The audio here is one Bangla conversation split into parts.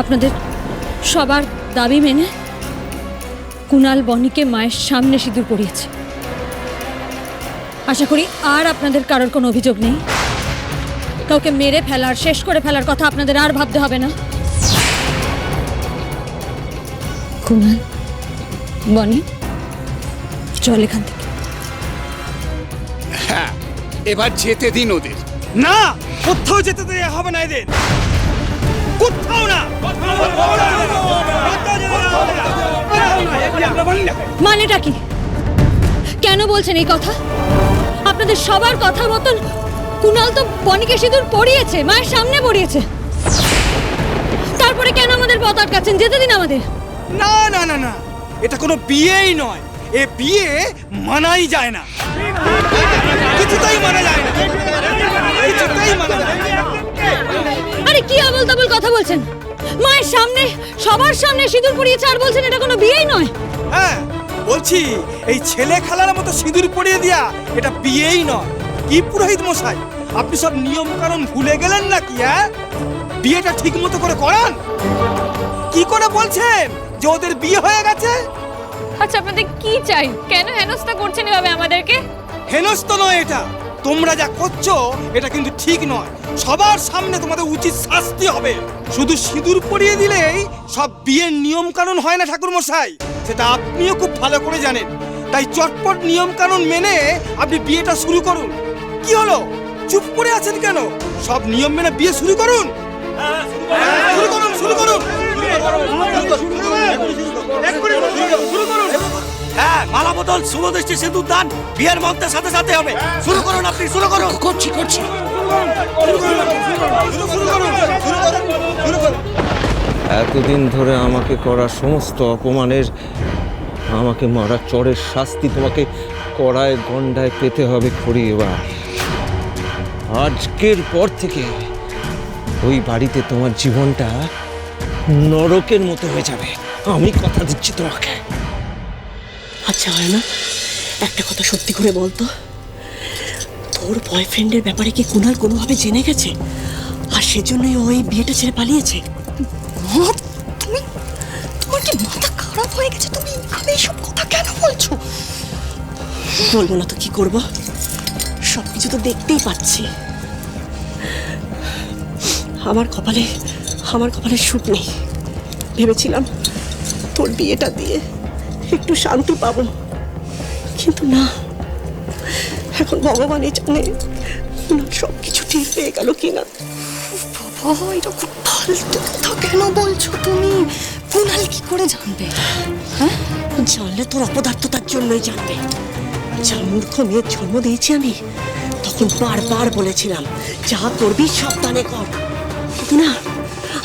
আপনাদের সবার দাবি মেনে কুণাল বনিকে মায়ের সামনে সিঁদুর পরিয়েছে। আশা করি আর আপনাদের কারোর কোনো অভিযোগ নেই। কাউকে মেরে ফেলার, শেষ করে ফেলার কথা আপনাদের আর ভাবতে হবে না। কুণাল বনি, চল এখান থেকে। হ্যাঁ, এবার যেতে দিন ওদের। না, কোথাও যেতে দেয়া হবে না এদের, কোথাও না। মানেটা কি? কেন বলছেন এই কথা? আপনাদের সবার কথা মতন কুণাল তো বনিকে সিঁদুর পরিয়েছে, মায়ের সামনে পরিয়েছে। তারপরে কেন আমাদের পথ আটকাচ্ছেন? যেতে দিন আমাদের। না না না না, এটা কোনো বিয়েই নয়। এ বিয়ে মানাই যায় না, কিছুতেই মানা যায় না, কিছুতেই মানা যায় না। আরে কি আবল তাবল কথা বলছেন? মায়ের সামনে, সবার সামনে সিঁদুর পরিয়েছে আর বলছেন এটা কোনো বিয়েই নয়? হ্যাঁ বলছি, এই ছেলে খেলার মতো সিঁদুর পরিয়ে দিয়া এটা বিয়েই নয়। কি পুরোহিত মশাই, আপনি সব নিয়ম কানুন ভুলে গেলেন নাকি? হ্যাঁ, বিয়েটা ঠিক মতো করে করান। কি করে বলছেন যে ওদের বিয়ে হয়ে গেছে? আচ্ছা, আপনাদের কি চাই? কেন হেনস্থা করছেন এভাবে আমাদেরকে? হেনস্থ নয় এটা, তোমরা যা করছো এটা কিন্তু ঠিক নয়। সবার সামনে তোমাদের উচিত শাস্তি হবে। শুধু সিঁদুর পরিয়ে দিলেই সব বিয়ের নিয়ম কানুন হয় না ঠাকুর মশাই, সেটা আপনিও খুব ভালো করে জানেন। তাই চটপট নিয়ম কানুন মেনে আপনি বিয়েটা শুরু করুন। কি হলো, চুপ করে আছেন কেন? সব নিয়ম মেনে বিয়ে শুরু করুন। শুরু করুন, শুরু করুন। হ্যাঁ, মালা বদল, শুভদৃষ্টি, সিঁদুর দান বিয়ের মন্ত্রের সাথে সাথে হবে। শুরু করুন, আপনি শুরু করুন। করছি। এতদিন ধরে আমাকে করা সমস্ত অপমানের, আমাকে মারা চড়ের শাস্তি তোমাকে কড়ায় গন্ডায় পেতে হবে খড়ি। এবার আজকের পর থেকে ওই বাড়িতে তোমার জীবনটা নরকের মতো হয়ে যাবে, আমি কথা দিচ্ছি তোমাকে। আচ্ছা হয় না, একটা কথা সত্যি করে বলতো, তোর বয়ফ্রেন্ডের ব্যাপারে কি কুণাল কোনোভাবে জেনে গেছে আর সেজন্যই ওই বিয়েটা ছেড়ে পালিয়েছে? তুমি, তোমার কি মাথা খারাপ হয়ে গেছে? তুমি এইসব কথা কেন বলছো? বলবো না তো কি করব? সবকিছু তো দেখতেই পাচ্ছি। আমার কপালে সুখ নেই। ভেবেছিলাম তোর বিয়েটা দিয়ে একটু শান্তি পাবো, কিন্তু না, এখন ভগবানই জানে সব কিছু ঠিক পেয়ে গেল কিনা। বাবা, এরকম ফালতু কথা কেন বলছো তুমি? কুণাল কি করে জানবে? হ্যাঁ, জানলে তোর অপদার্থতার জন্যই জানবে। যা মূর্খ মেয়ের জন্ম দিয়েছি আমি, তখন বারবার বলেছিলাম যা করবি সাবধানে কর, কিন্তু না,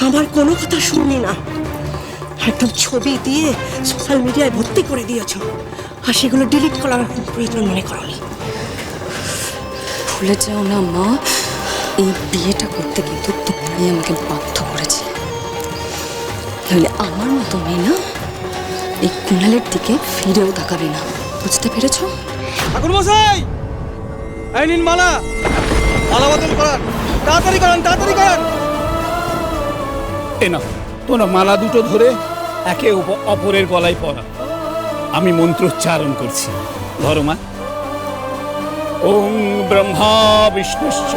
আমার কোনো কথা শুনলি না। একদম ছবি দিয়ে সোশ্যাল মিডিয়ায় ভর্তি করে দিয়েছ, আর সেগুলো ডিলিট করার প্রয়োজন মনে করনি। ভুলে যাও না মা, এই বিয়েটা করতে কিন্তু তুমি আমাকে বাধ্য করেছি। তাহলে আমার মতো মেয়ে না এই কুণালের দিকে ফিরেও তাকাবে না, বুঝতে পেরেছো? ঠাকুর মশাই, এই নিন মালা, মালা বদল করান, তাড়াতাড়ি করান, তাড়াতাড়ি করান। এ না, তোমরা মালা দুটো ধরে একে অপরের গলায় পরা। আমি মন্ত্রোচ্চারণ করছি, ধরো মা। ওম ব্রহ্মা বিষ্ণুশ্চ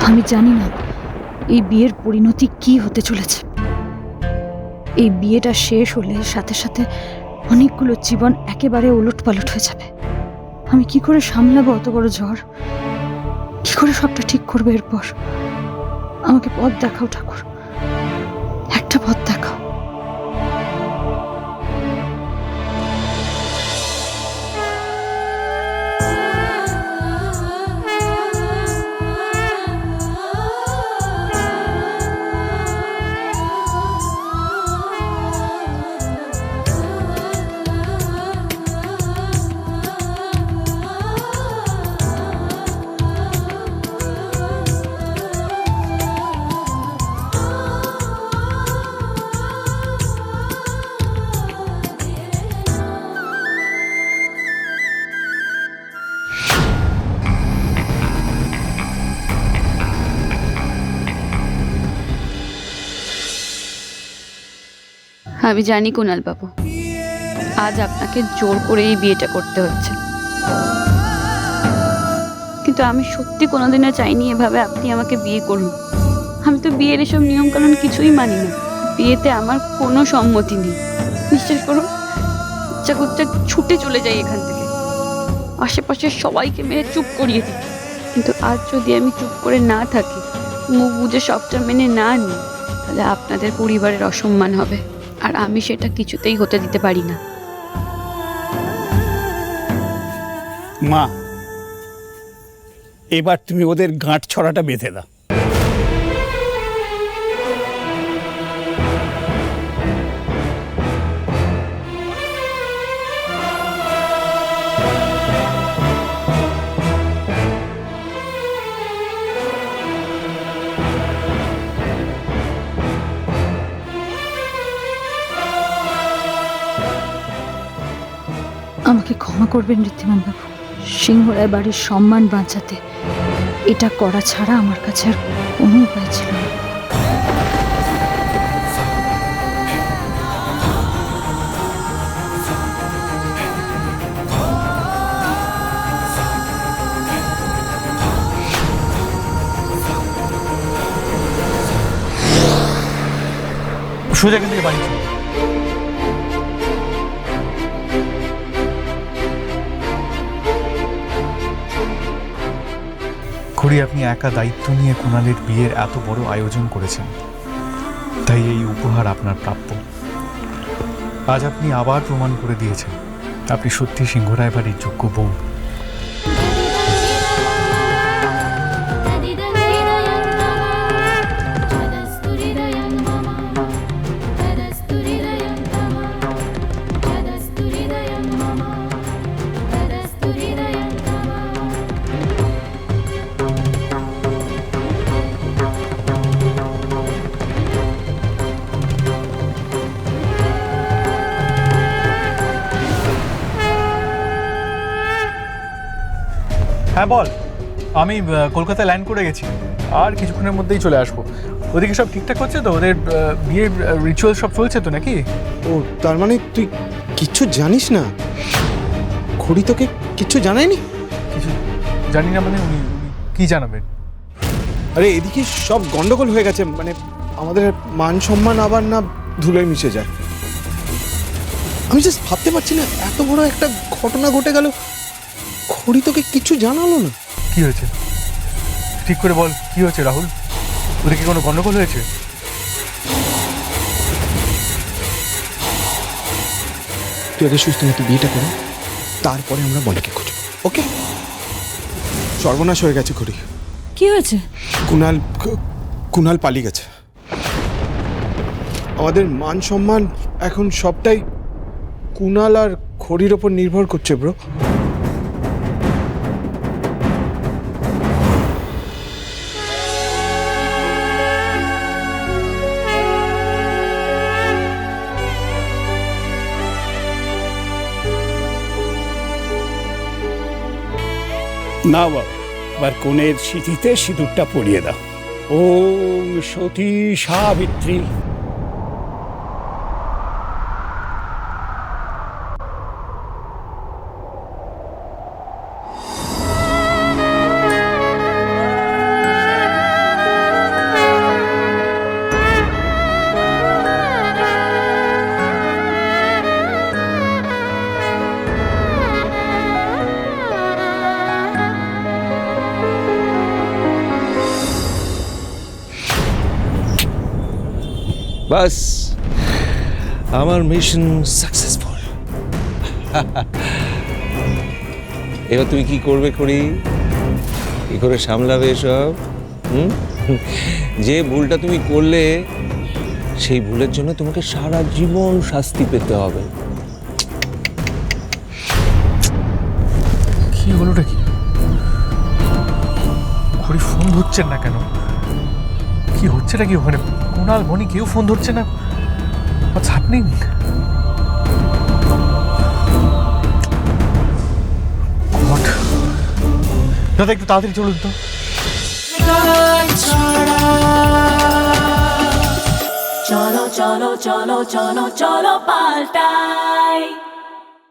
আমি জানি না এই বিয়ের পরিণতি কি হতে চলেছে। এই বিয়েটা শেষ হলে সাথে সাথে অনেকগুলো জীবন একেবারে ওলটপালট হয়ে যাবে। আমি কি করে সামলাবো অত বড় ঝড়? কি করে সবটা ঠিক করবো এরপর? আমাকে পথ দেখাও ঠাকুর, একটা পথ দেখাও। আমি জানি কুণাল বাবু, আজ আপনাকে জোর করে এই বিয়েটা করতে হচ্ছে, কিন্তু আমি সত্যি কোনোদিনও চাইনি এভাবে আপনি আমাকে বিয়ে করুন। আমি তো বিয়ের এসব নিয়ম কানুন কিছুই মানি না। বিয়েতে আমার কোনো সম্মতি নেই। বিশ্বাস করুন, ইচ্ছা করতে ছুটে চলে যাই এখান থেকে, আশেপাশের সবাইকে মেরে চুপ করিয়ে দিই। কিন্তু আজ যদি আমি চুপ করে না থাকি, মুখ বুঝে সবটা মেনে না নিই, তাহলে আপনাদের পরিবারের অসম্মান হবে, আর আমি সেটা কিছুতেই হতে দিতে পারি না। মা, এবার তুমি ওদের গাঁট ছড়াটা বেঁধে দাও। আমাকে ক্ষমা করবেন ঋদ্ধিমান বাবু, সিংহরায় বাড়ির সম্মান বাঁচাতে এটা করা ছাড়া আমার কাছে আর কোনো উপায় ছিল না। সোজা এখান থেকে বাড়ি চলো। খুড়ি, আপনি একা দায়িত্ব নিয়ে কুণালের বিয়ের এত বড় আয়োজন করেছেন, তাই এই উপহার আপনার প্রাপ্য। আজ আপনি আবার প্রমাণ করে দিয়েছেন আপনি সত্যি সিংহরায় বাড়ির যোগ্য বউ। হ্যাঁ বল, আমি কলকাতায় ল্যান্ড করে গেছি, আর কিছুক্ষণের মধ্যেই চলে আসবো। ওদিকে সব ঠিকঠাক হচ্ছে তো? ওদের বিয়ের রিচুয়াল সব চলছে তো নাকি? ও, তার মানে তুই কিচ্ছু জানিস না? খুড়ি তোকে কিচ্ছু জানায়নি? কিছু জানি না মানে? উনি কি জানাবেন? আরে এদিকে সব গন্ডগোল হয়ে গেছে, মানে আমাদের মান সম্মান আবার না ধুলোয় মিশে যায়। আমি জাস্ট ভাবতে পারছি না, এত বড় একটা ঘটনা ঘটে গেল, খুড়ি তোকে কিছু জানালো না। কি হয়েছে ঠিক করে বল, কি হয়েছে রাহুল? ওদিকে কোনো গন্ডগোল হয়েছে? তুই আগে সুস্থ মতো বিয়েটা করো, তারপরে আমরা বলকে খুঁজবো, ওকে? সর্বনাশ হয়ে গেছে খুড়ি। কি হয়েছে? কুণাল পালিয়ে গেছে। আমাদের মান সম্মান এখন সবটাই কুণাল আর খড়ির ওপর নির্ভর করছে ব্রো। না বাবা, এবার কনের সিঁথিতে সিঁদুরটা পরিয়ে দাও। ওম সতী সাবিত্রী। বাস, আমার মিশন সাকসেসফুল। এবার তুই কি করবে করি? কি করে সামলাবে এসব? যে ভুলটা তুমি করলে, সেই ভুলের জন্য তোমাকে সারা জীবন শাস্তি পেতে হবে। কি হলোটা কি? খুড়ি ফোন ধরছেন না কেন? কি হচ্ছেটা কি ওখানে? কুণাল, মনি কেউ ফোন ধরছে না। What's happening? God. দাদা একটু তাড়াতাড়ি চলুন তো। চলো চলো চলো চলো চলো পাল্টাই।